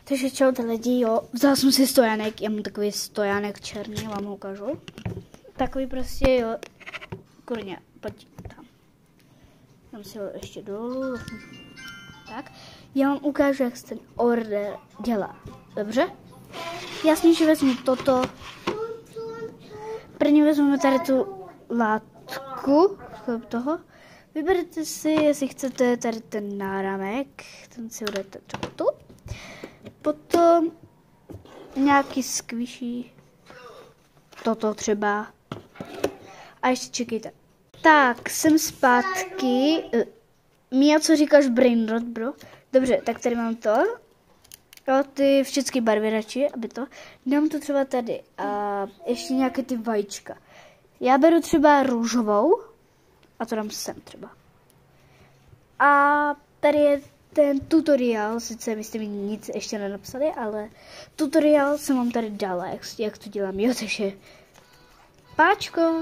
Takže čau lidi, jo, vzal jsem si stojánek, já mám takový stojánek černý, vám ho ukážu. Takový prostě, jo, kurně, pojď tam. Dám si ho ještě dolů. Tak, já vám ukážu, jak se ten order dělá. Dobře? Jasně, že vezmu toto. První vezmeme tady tu látku toho. Vyberte si, jestli chcete tady ten náramek, ten si hodete třeba tu. Potom nějaký squishy, toto třeba. A ještě čekejte. Tak, jsem zpátky. Mia, co říkáš brain rot, bro? Dobře, tak tady mám to. Jo, ty všechny barvy radši, aby to. Dám to třeba tady. A ještě nějaké ty vajíčka. Já beru třeba růžovou. A to dám sem třeba. A tady je ten tutoriál, sice vy jste mi nic ještě nenapsali, ale tutoriál jsem vám tady dala, jak to dělám, jo, takže páčko.